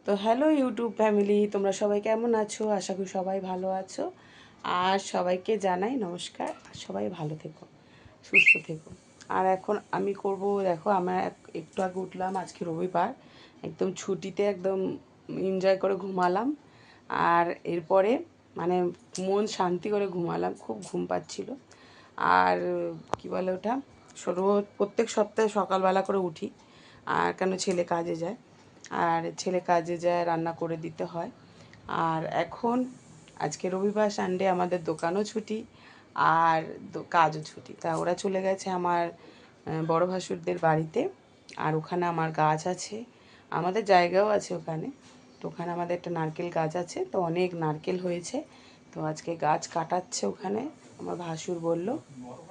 তো hello YouTube family, তোমরা সবাই কেমন আছো? আশা করি সবাই ভালো আছো। আর সবাইকে জানাই নমস্কার। আর সবাই ভালো থেকো, সুস্থ থেকো। আর এখন আমি করব, দেখো আমার একটু আগে উঠলাম, আজকে রবিবার, একদম ছুটিতে একদম এনজয় করে ঘুমালাম। আর এরপরে মানে মন শান্তি করে ঘুমালাম, খুব ঘুম পাচ্ছিল। আর কি বলে ওটা, রোজ প্রত্যেক সপ্তাহে সকালবেলা করে উঠি। আর কেন, ছেলে কাজে যায়, আর ছেলে কাজে যায়, রান্না করে দিতে হয়। আর এখন আজকে রবিবার, সানডে, আমাদের দোকানও ছুটি আর কাজও ছুটি। তা ওরা চলে গেছে আমার বড় ভাসুরদের বাড়িতে। আর ওখানে আমার গাছ আছে, আমাদের জায়গাও আছে ওখানে। তো ওখানে আমাদের একটা নারকেল গাছ আছে, তো অনেক নারকেল হয়েছে। তো আজকে গাছ কাটাচ্ছে ওখানে। আমার ভাসুর বলল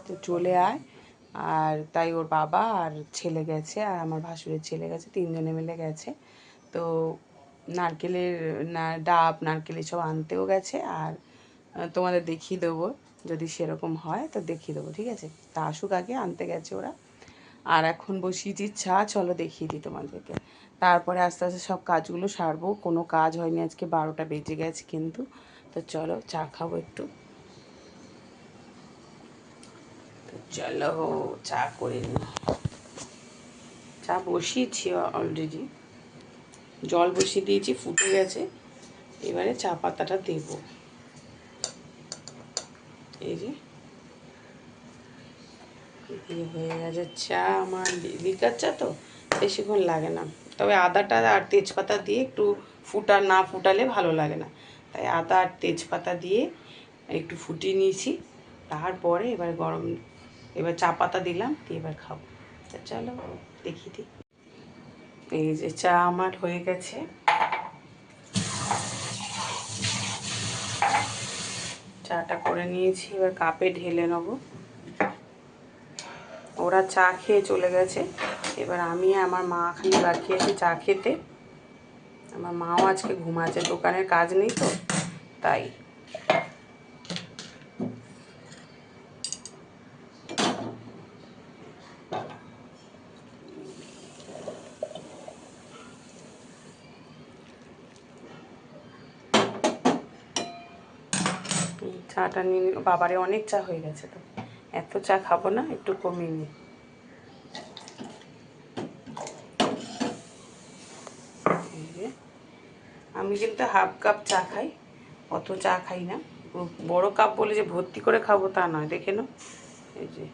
তো চলে আয়। আর তাই ওর বাবা আর ছেলে গেছে, আর আমার ভাসুরের ছেলে গেছে, তিনজনে মিলে গেছে। তো নারকেলের ডাব, নারকেল এসব আনতেও গেছে। আর তোমাদের দেখিয়ে দেবো, যদি সেরকম হয় তো দেখিয়ে দেবো, ঠিক আছে? তা আসুক, আগে আনতে গেছে ওরা। আর এখন বসিয়েছি চা, চলো দেখিয়ে দিই তোমাদেরকে। তারপরে আস্তে আস্তে সব কাজগুলো সারবো। কোনো কাজ হয়নি আজকে, 12টা বেজে গেছে কিন্তু। তো চলো চা খাবো একটু। তো চলো চা করে নিই। চা বসিয়েছি অলরেডি, জল বসিয়ে দিয়েছি, ফুটে গেছে। এবারে চা পাতাটা দেবো। এই যে হয়ে গেছে চা আমার। লিকার চা তো বেশিক্ষণ লাগে না, তবে আদাটা আর তেজপাতা দিয়ে একটু না ফুটালে ভালো লাগে না। তাই আদা আর তেজপাতা দিয়ে একটু ফুটিয়ে নিয়েছি। তারপরে এবার চা পাতা দিলাম, দিয়ে এবার খাবো। তা চলো দেখিয়ে দিই। এই যে চা আমার হয়ে গেছে। চাটা করে নিয়েছি, এবার কাপে ঢেলে নেবো। ওরা চা খেয়ে চলে গেছে, এবার আমি আমার মা খালি বাকি আছি চা খেতে। আমার মাও আজকে ঘুমাচ্ছে, দোকানের কাজ নেই তো, তাই। চাটা নিয়ে বাবারে অনেক চা হয়ে গেছে, তো এত চা খাবো না, একটু কমিয়ে নিই। আমি কিন্তু হাফ কাপ চা খাই, অত চা খাই না। বড় কাপ বলে যে ভর্তি করে খাবো তা নয়, দেখে নাও। এই যে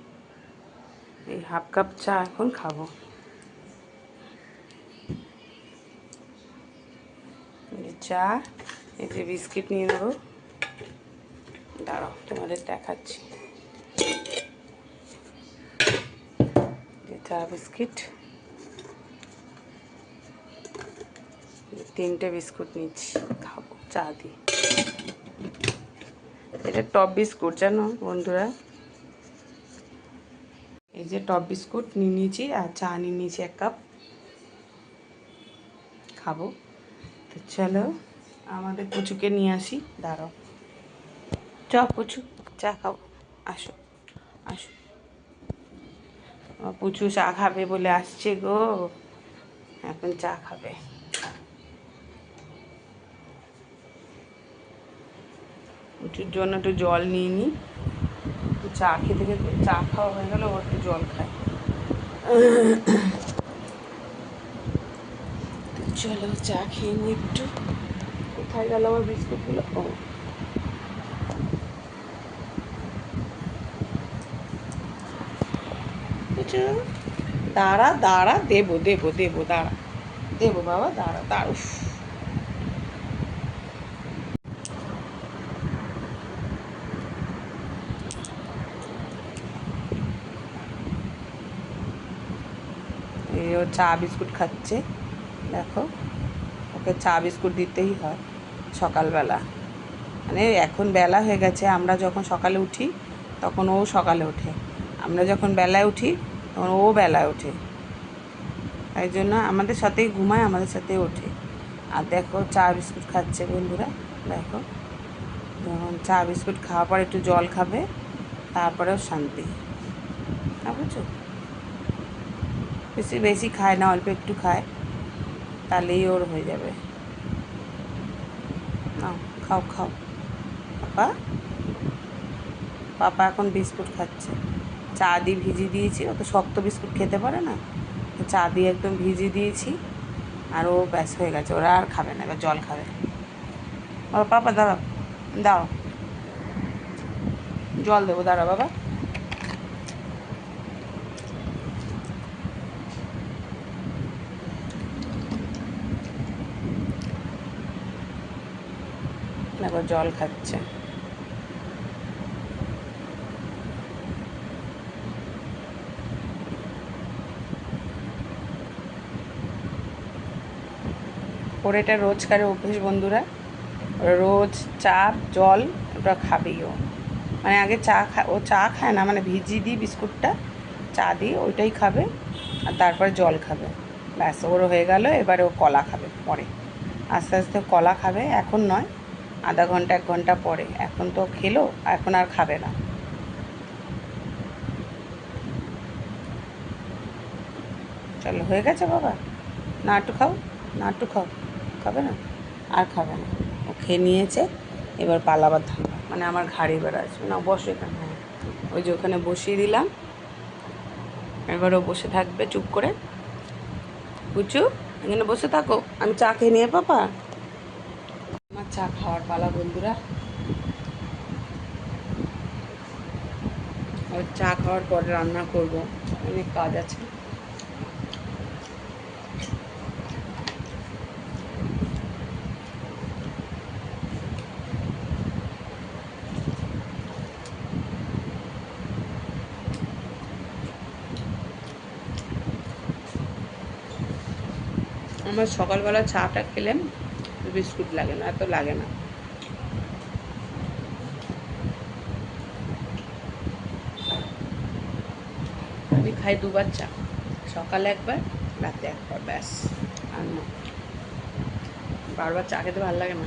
এই হাফ কাপ চা এখন খাবো। চা, এই যে বিস্কিট নিয়ে নেবো, দাঁড়াও তোমাদের দেখাচ্ছি। চা বিস্কিট, 3টে বিস্কুট নিচ্ছি, খাবো চা দিয়ে। এটা টপ বিস্কুট, জানো বন্ধুরা। এই যে টপ বিস্কুট নিয়ে নিয়েছি, আর চা নিয়ে নিয়েছি 1 কাপ, খাবো। তো চলো আমাদের পুচুকে নিয়ে আসি, দাঁড়াও। পুচু, চা খাবো, আসো আসো। পুচু চা খাবে বলে আসছে গো, এখন চা খাবে। পুচুর জন্য একটু জল নিয়ে নিই। চা খেতে খেতে, চা খাওয়া হয়ে গেলে ও একটু জল খায়। চলো চা খেয়ে নিই একটু। কোথায় গেল আমার বিস্কুটগুলো? ও, পুচু দাঁড়া দাঁড়া, দেবো দেবো দেবো, দাঁড়া দেবো বাবা, দাঁড়া দাঁড়া। এই ও চা বিস্কুট খাচ্ছে, দেখো। ওকে চা বিস্কুট দিতেই হয় সকালবেলা। মানে এখন বেলা হয়ে গেছে, আমরা যখন সকালে উঠি তখন ও সকালে ওঠে, আমরা যখন বেলায় উঠি তখন ও বেলায় ওঠে। তাই জন্য আমাদের সাথেই ঘুমায়, আমাদের সাথেই ওঠে। আর দেখো চা বিস্কুট খাচ্ছে বন্ধুরা, দেখো। যখন চা বিস্কুট খাওয়ার পর একটু জল খাবে, তারপরেও শান্তি, বুঝছো? বেশি বেশি খায় না, অল্প একটু খায়, তাহলেই ওর হয়ে যাবে। নাও খাও খাও। পাপা পাপা এখন বিস্কুট খাচ্ছে, চা দিয়ে ভিজিয়ে দিয়েছি, ও তো শক্ত বিস্কুট খেতে পারে না, তো চা দিয়ে একদম ভিজিয়ে দিয়েছি। আর ও ব্যাস হয়ে গেছে, ওরা আর খাবে না, এবার জল খাবে। বাবা পাপা দাঁড়াও, দাও জল দেবো, দাঁড়াও বাবা। এবার জল খাচ্ছে। ওর এটা রোজকারের অভ্যেস বন্ধুরা, রোজ চা জল ওটা খাবেই ও। মানে আগে ও চা খায় না, মানে ভিজিয়ে দিই বিস্কুটটা, চা দিয়ে ওইটাই খাবে, আর তারপরে জল খাবে, ব্যাস ওর হয়ে গেল। এবারে ও কলা খাবে পরে, আস্তে আস্তে কলা খাবে, এখন নয়, আধা ঘন্টা 1 ঘন্টা পরে। এখন তো খেলো, এখন আর খাবে না। চলো হয়ে গেছে বাবা, না একটু খাও, না একটু খাও, খাবে না, আর খাবে না, ও খেয়ে নিয়েছে। এবার পালাবার ধান্দা, মানে আমার ঘাড়ে এবার আসবে না, বসে এখানে, হ্যাঁ ওই যে ওখানে বসিয়ে দিলাম, এবার ও বসে থাকবে চুপ করে। বুঝছো, এখানে বসে থাকো, আমি চা খেয়ে নিয়ে পাপা। আমার চা খাওয়ার পালা বন্ধুরা। আর চা খাওয়ার পরে রান্না করব, অনেক কাজ আছে। আমার সকালবেলা চাটা খেলে বিস্কুট লাগে না, এত লাগে না। আমি খাই 2বার চা, সকালে 1বার, রাতে 1বার, ব্যাস। আর না, বারবার চা খেতে ভালো লাগে না।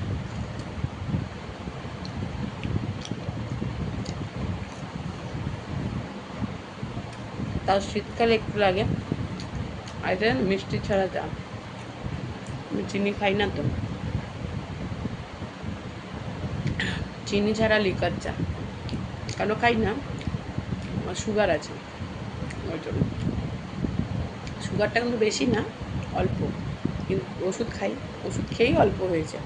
তাও শীতকালে একটু লাগে। আর এটা মিষ্টি ছাড়া চা, আমি চিনি খাই না তো, চিনি ছাড়া লিকার চা কেন খাই না, আমার সুগার আছে ওই জন্য। সুগারটা কিন্তু বেশি না, অল্প, কিন্তু ওষুধ খাই, ওষুধ খেয়েই অল্প হয়েছে,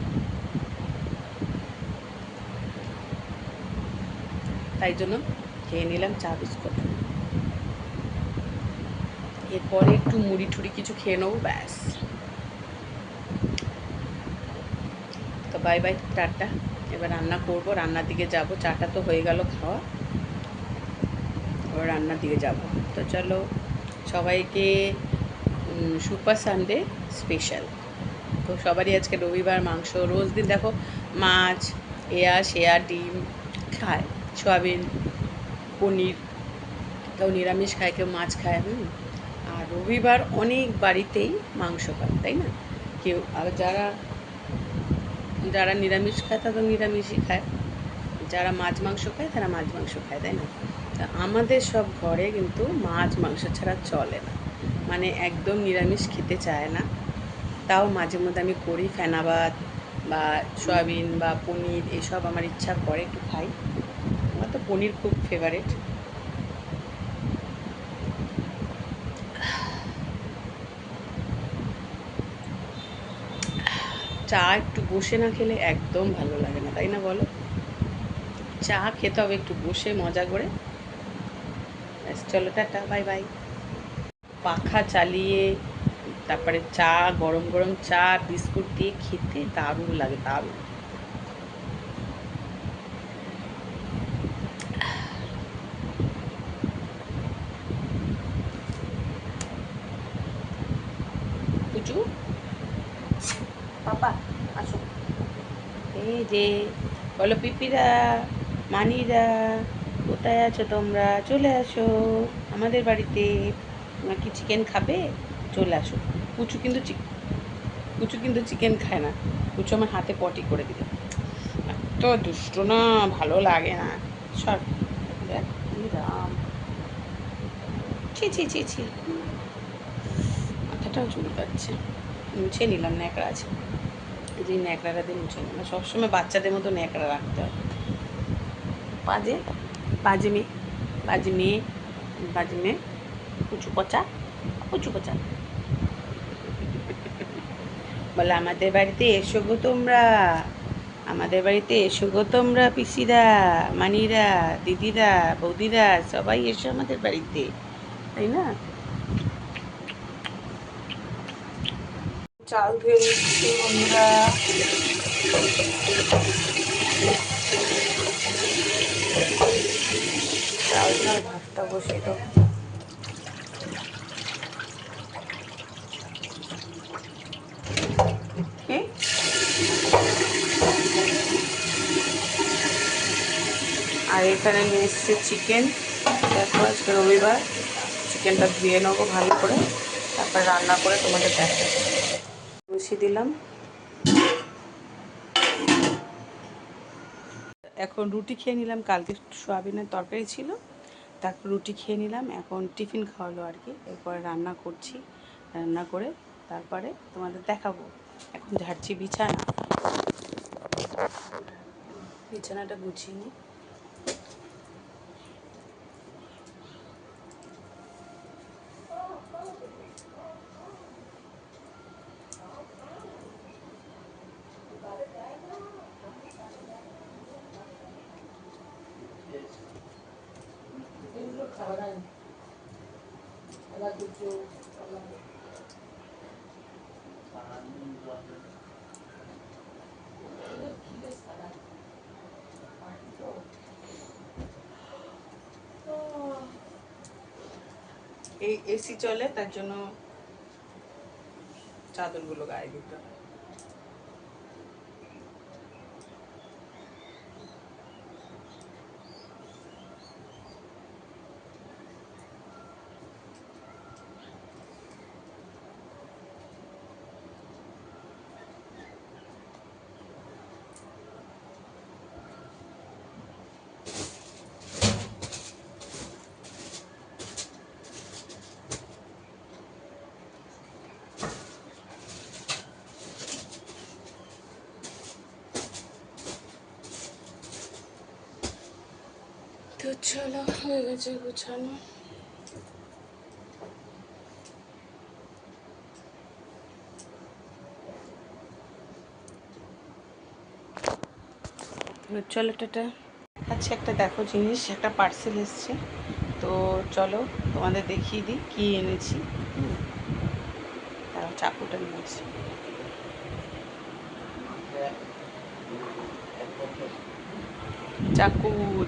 তাই জন্য খেয়ে নিলাম চা বিস্কুট। এরপরে একটু মুড়ি টুড়ি কিছু খেয়ে নেবো, ব্যাস। তো বাই বাই, টাটা। এবার রান্না করবো, রান্নার দিকে যাব, চাটা তো হয়ে গেল খাওয়া, এবার রান্নার দিকে যাব। তো চলো, সবাইকে সুপার সানডে স্পেশাল। তো সবারই আজকে রবিবার, মাংস, রোজ দিন দেখো মাছ, সেয়া ডিম খায়, সয়াবিন, পনির, কেউ নিরামিষ খায়, কেউ মাছ খায়। আর রবিবার অনেক বাড়িতেই মাংস খায়, তাই না? কেউ আর যারা যারা নিরামিষ খায় তারা তো নিরামিষই খায়, যারা মাছ মাংস খায় তারা মাছ মাংস খায়, তাই না? তা আমাদের সব ঘরে কিন্তু মাছ মাংস ছাড়া চলে না, মানে একদম নিরামিষ খেতে চায় না। তাও মাঝে মধ্যে আমি করি, ফেনা ভাত বা সয়াবিন বা পনির, এসব আমার ইচ্ছা করে একটু খাই। আমার তো পনির খুব ফেভারিট। চা একটু বসে না খেলে একদম ভালো লাগে না, তাই না বলো? চা খেতে হবে একটু বসে মজা করে। ব্যাস চলো টাটা, বাই বাই। পাখা চালিয়ে তারপরে চা, গরম গরম চা বিস্কুট দিয়ে খেতে দারুণ লাগে, দারুণ। পুচু পাপা আসো, এই যে বলো পিপিরা, মানিরা, কোথায় আছো তোমরা, চলে আসো আমাদের বাড়িতে। তোমরা কি চিকেন খাবে? চলে আসো। পুচু কিন্তু পুচু কিন্তু চিকেন খায় না, পুচু আমার হাতে পটি করে দিল, এত দুষ্ট না, ভালো লাগে না। সর, দেখ কি রাম, ছি ছি ছি ছি, মাথাটাও চুলকাচ্ছে, মুছে নিলাম, ন্যাকড়া আছে। এই যে ন্যাকড়াটা দিয়ে মুছে নেবে, সবসময় বাচ্চাদের মতো ন্যাকড়া রাখতে হবে। বাজে বাজে মেয়ে, বাজে মেয়ে, বাজে মেয়ে, কুচু পচা, কুচু পচা। বলে আমাদের বাড়িতে এসো গো তোমরা, আমাদের বাড়িতে এসো গো তোমরা, পিসিরা, মানিরা, দিদিরা, বৌদিরা, সবাই এসো আমাদের বাড়িতে, তাই না? চাল ধুয়ে নিচ্ছি বন্ধুরা। চাল ধোয়ার ভাতটা বসিয়ে দেবো। আর এখানে নিয়ে এসছে চিকেন। দেখো আজকে রবিবার, চিকেনটা ধুয়ে নেবো ভালো করে, তারপর রান্না করে তোমাদের দেখাবো। বসিয়ে দিলাম। এখন রুটি খেয়ে নিলাম, কালকে সোয়াবিনের তরকারি ছিল, তারপর রুটি খেয়ে নিলাম। এখন টিফিন খাওয়ালো আর কি, এরপরে রান্না করছি, রান্না করে তারপরে তোমাদের দেখাবো। এখন ঝাড়ছি বিছানা, বিছানাটা গুছিয়ে নিই। এই এসি চলে, তার জন্য চাদরগুলো গায়ে দিতে হয়। তো চলো, হয়ে গেছে গোছানো। চলো টাটা। আচ্ছা, একটা দেখো জিনিস, একটা পার্সেল এসছে, তো চলো তোমাদের দেখিয়ে দিই কী এনেছি। তারা চাকুটা নিয়েছি,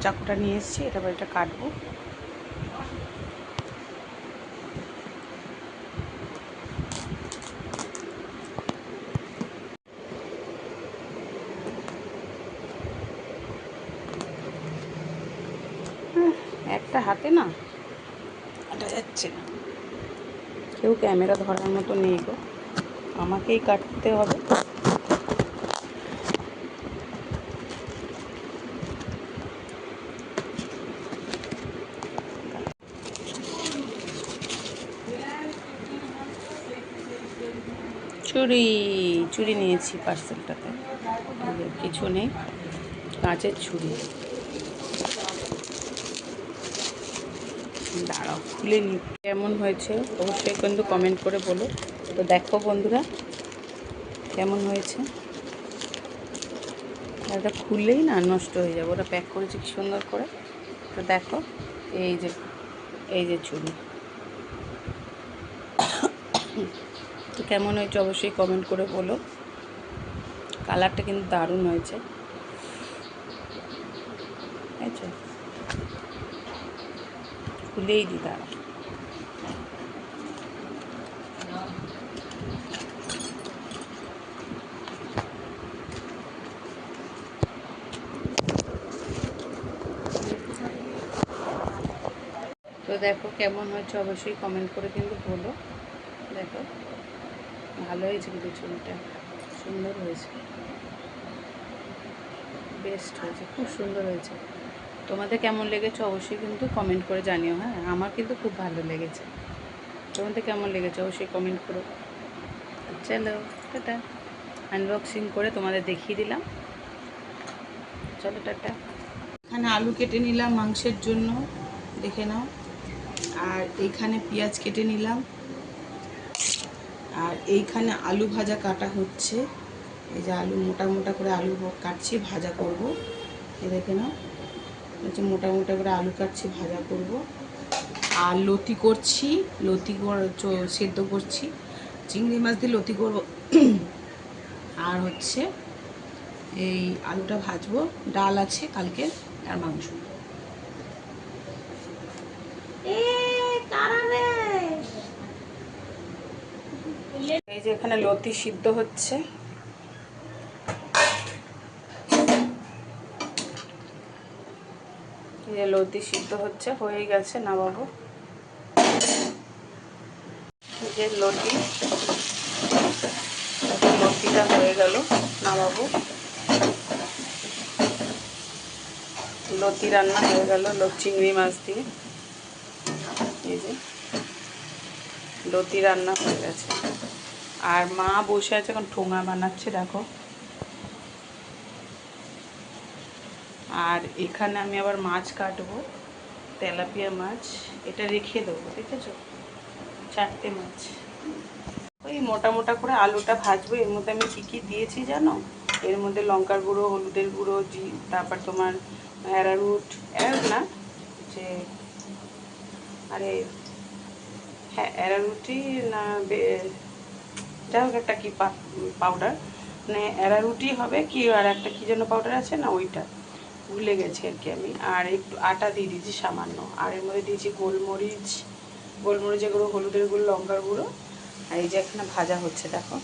চাকুটা নিয়ে এসেছি, এটা কাটবো। একটা হাতে না এটা যাচ্ছে না, কেউ ক্যামেরা ধরার মতো নেই গো, আমাকেই কাটতে হবে। চুড়ি নিয়েছি পার্সেলটাতে, কিছু নেই, কাঁচের ছুরি। দাঁড়াও খুলে নি, কেমন হয়েছে অবশ্যই কিন্তু কমেন্ট করে বলো। তো দেখো বন্ধুরা কেমন হয়েছে, এটা খুললেই না নষ্ট হয়ে যাবে, ওরা প্যাক করেছে কি সুন্দর করে। তো দেখো এই যে চুড়ি, তো কেমন হয়েছে অবশ্যই কমেন্ট করে বলো। কালারটা কিন্তু দারুণ হয়েছে, আচ্ছা খুলেই দি, দাঁড়া। তো দেখো কেমন হয়েছে অবশ্যই কমেন্ট করে কিন্তু বলো। দেখো ভালো হয়েছে কিন্তু চুলটা, সুন্দর হয়েছে, বেস্ট হয়েছে, খুব সুন্দর হয়েছে। তোমাদের কেমন লেগেছে অবশ্যই কিন্তু কমেন্ট করে জানিও। হ্যাঁ, আমার কিন্তু খুব ভালো লেগেছে, তোমাদের কেমন লেগেছে অবশ্যই কমেন্ট করো। চলো টাটা। আনবক্সিং করে তোমাদের দেখিয়ে দিলাম। চলো টাটা। এখানে আলু কেটে নিলাম মাংসের জন্য, দেখে নাও। আর এইখানে পেঁয়াজ কেটে নিলাম। আর এইখানে আলু ভাজা কাটা হচ্ছে। এই যে আলু মোটা মোটা করে আলু কাটছি, ভাজা করব। এই দেখে নাও, হচ্ছে মোটা মোটা করে আলু কাটছি, ভাজা করব। আর লতি করছি, সেদ্ধ করছি, চিংড়ি মাছ দিয়ে লতি করব। আর হচ্ছে এই আলুটা ভাজবো, ডাল আছে কালকে, আর মাংস। এই যে এখানে লতি সিদ্ধ হচ্ছে। এই যে লতি সিদ্ধ হচ্ছে, হয়ে গেছে, নামাবো। এই যে লতিটা হয়ে গেল, নামাবো। লতি রান্না হয়ে গেল, চিংড়ি মাছ দিয়ে। এই যে লতি রান্না হয়ে গেছে। আর মা বসে আছে, এখন ঠোঙা বানাচ্ছে, দেখো। আর এখানে আমি আবার মাছ কাটবো, তেলাপিয়া মাছ। এটা রেখে দেবো, দেখেছো, 4টে মাছ। ওই মোটা মোটা করে আলুটা ভাজবো। এর মধ্যে আমি কী কী দিয়েছি জানো? এর মধ্যে লঙ্কার গুঁড়ো, হলুদের গুঁড়ো, তারপর তোমার অ্যারারুট না, যে আরে হ্যাঁ অ্যারারুটি না, যাই হোক একটা কী পাউডার, মানে অ্যারারুটি হবে কি, আর একটা কী যেন পাউডার আছে না, ওইটা ভুলে গেছি আর কি আমি। আর একটু আটা দিয়ে দিয়েছি সামান্য। আর এর মধ্যে দিয়েছি গোলমরিচের গুঁড়ো, হলুদের গুঁড়ো, লঙ্কার গুঁড়ো। আর এই যে এখানে ভাজা হচ্ছে, দেখো।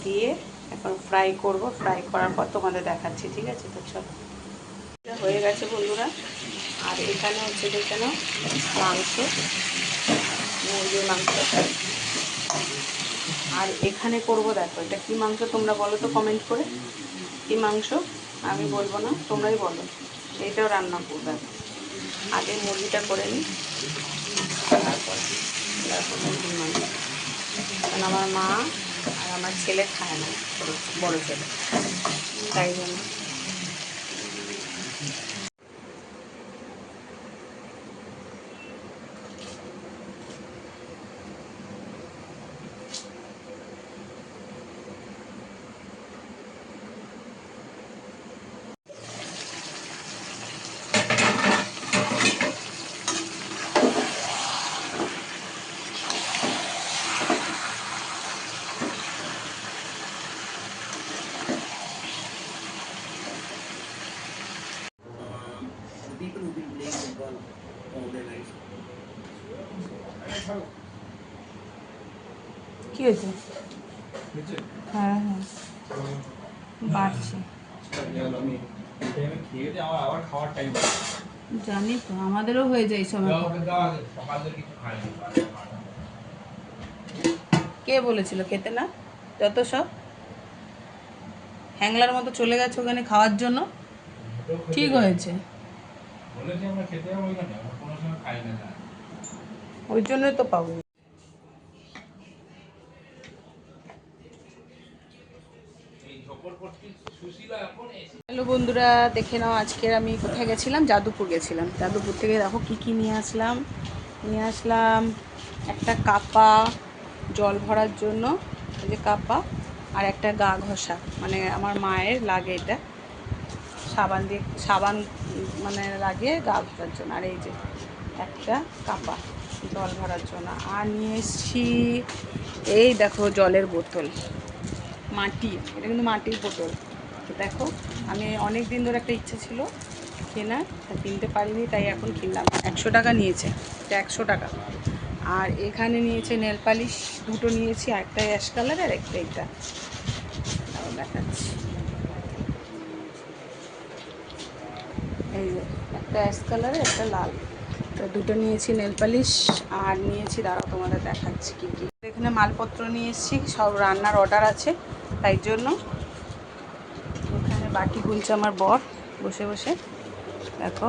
দিয়ে এখন ফ্রাই করব। ফ্রাই করার পর তোমাদের দেখাচ্ছি, ঠিক আছে? তো চলো, হয়ে গেছে বন্ধুরা। আর এখানে হচ্ছে দেখে নাও মাংস, মুরগির মাংস। আর এখানে করব, দেখো এটা কি মাংস তোমরা বলো তো কমেন্ট করে, কি মাংস। আমি বলবো না, তোমরাই বলো। এইটাও রান্না করবো। আগে মুরগিটা করে নিই, তারপরে দেখো মুরগির মাংস। কারণ আমার মা আর আমার ছেলে খায় না, বড় ছেলে, তাই জন্য। People who've been playing football all their life. কি হয়েছে? হ্যাঁ হ্যাঁ বাড়ছে, জানি তো, আমাদেরও হয়ে যায় সময়। কে বলেছিল খেতে না? যত সব হ্যাংলার মতো চলে গেছে ওখানে খাওয়ার জন্য। ঠিক হয়েছে, ওই জন্যই তো পাবো। হ্যালো বন্ধুরা, দেখে নাও আজকের আমি কোথায় গেছিলাম। যাদবপুর গেছিলাম। যাদবপুর থেকে দেখো কী কী নিয়ে আসলাম। একটা কাপা জল ভরার জন্য, এই যে কাপা। আর একটা গা ঘষা, মানে আমার মায়ের লাগে এটা, সাবান মানে লাগিয়ে গা ঘষার জন্য। আর এই যে একটা কাপা জল ভরার জন্য। আর নিয়ে এসছি এই দেখো জলের বোতল, মাটি, এটা কিন্তু মাটির বোতল। তো দেখো, আমি অনেক দিন ধরে একটা ইচ্ছে ছিল কেনার, কিনতে পারিনি, তাই এখন কিনলাম। 100 টাকা নিয়েছে, এটা 100 টাকা। আর এখানে নিয়েছে নেল পালিশ, দুটো নিয়েছি, একটা অ্যাশ কালার আর একটা এটা দেখাচ্ছি। এই যে একটা অ্যাশ কালার, একটা লাল, তো দুটো নিয়েছি নেল পালিশ। আর নিয়েছি, দাঁড়াও তোমাদের দেখাচ্ছি কী কী। এখানে মালপত্র নিয়ে এসেছি, সব রান্নার অর্ডার আছে, তাই জন্য। এখানে বাটি গুলছে আমার বর বসে বসে, দেখো।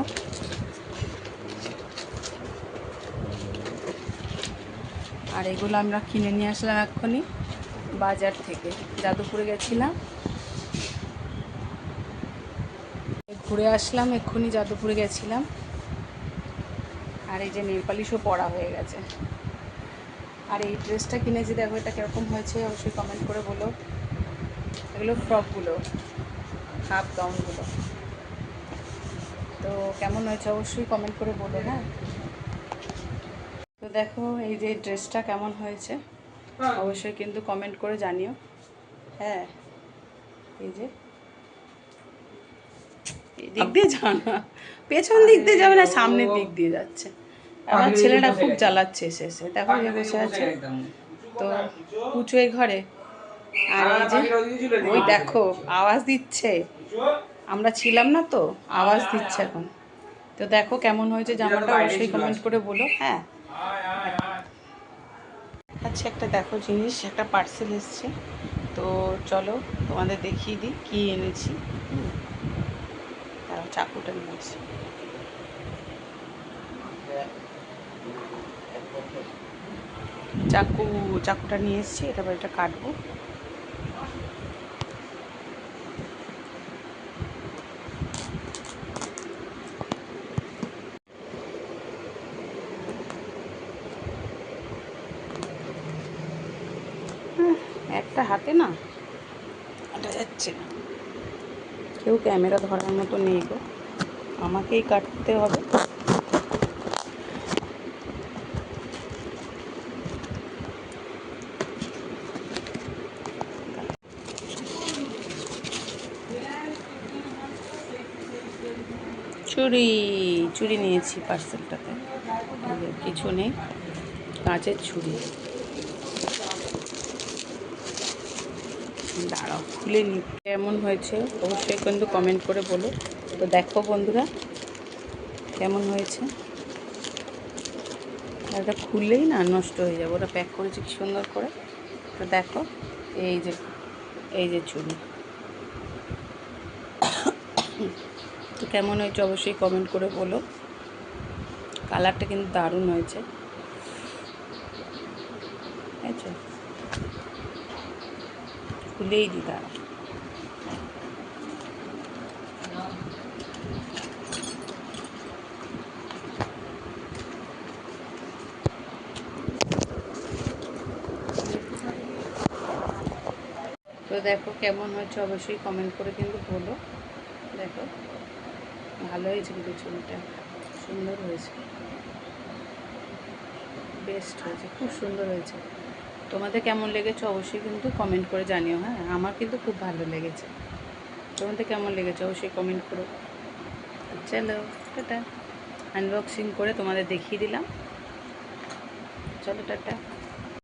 আর এগুলো আমরা কিনে নিয়ে আসলাম এক্ষুনি, বাজার থেকে যাদবপুরে গেছিলাম, ঘুরে আসলাম এক্ষুনি। যাদবপুরে গেছিলাম। আর এই যে নেল পালিশও পরা হয়ে গেছে। আর এই ড্রেসটা কিনেছি, দেখো এটা কীরকম হয়েছে অবশ্যই কমেন্ট করে বলো। এগুলো ফ্রকগুলো, হাফ গাউনগুলো, তো কেমন হয়েছে অবশ্যই কমেন্ট করে বলো। হ্যাঁ, তো দেখো এই যে ড্রেসটা কেমন হয়েছে অবশ্যই কিন্তু কমেন্ট করে জানিও। হ্যাঁ, এই যে দিক দিয়ে যাও না, পেছন দিক দিয়ে যাবে না, সামনের দিক দিয়ে যাচ্ছে। আমার ছেলেটা খুব জ্বালাচ্ছে এসে এসে। দেখো যে বসে আছে, তো পুচু এই ঘরে। আর এই যে ওই দেখো আওয়াজ দিচ্ছে, আমরা ছিলাম না তো, আওয়াজ দিচ্ছে এখন। তো দেখো কেমন হয়েছে জামাটা অবশ্যই কমেন্ট করে বলো। হ্যাঁ, আচ্ছা একটা দেখো জিনিস, একটা পার্সেল এসছে, তো চলো তোমাদের দেখিয়ে দিই কী এনেছি। তারা চাকুটা নিয়েছি, চাকুটা নিয়ে এসেছি, এটা এটা কাটবো। একটা হাতে না এটা যাচ্ছে না, কেউ ক্যামেরা ধরার মতো নেই গো, আমাকেই কাটতে হবে। চুড়ি নিয়েছি পার্সেলটাতে, কিছু নেই, কাঁচের ছুরি। দাঁড়াও খুলে নি, কেমন হয়েছে অবশ্যই কিন্তু কমেন্ট করে বলো। তো দেখো বন্ধুরা কেমন হয়েছে, এটা খুললেই না নষ্ট হয়ে যাবে, ওরা প্যাক করেছে কি সুন্দর করে। তো দেখো এই যে চুড়ি, তো কেমন হয়েছে অবশ্যই কমেন্ট করে বলো। কালারটা কিন্তু দারুণ হয়েছে, আচ্ছা খুলেই দি দাঁড়া। তো দেখো কেমন হয়েছে অবশ্যই কমেন্ট করে কিন্তু বলো। দেখো ভালো হয়েছে কিন্তু ছবিটা, সুন্দর হয়েছে, বেস্ট হয়েছে, খুব সুন্দর হয়েছে। তোমাদের কেমন লেগেছে অবশ্যই কিন্তু কমেন্ট করে জানিও। হ্যাঁ, আমার কিন্তু খুব ভালো লেগেছে, তোমাদের কেমন লেগেছে অবশ্যই কমেন্ট করো। চলো টাটা, আনবক্সিং করে তোমাদের দেখিয়ে দিলাম, চলো টাটা।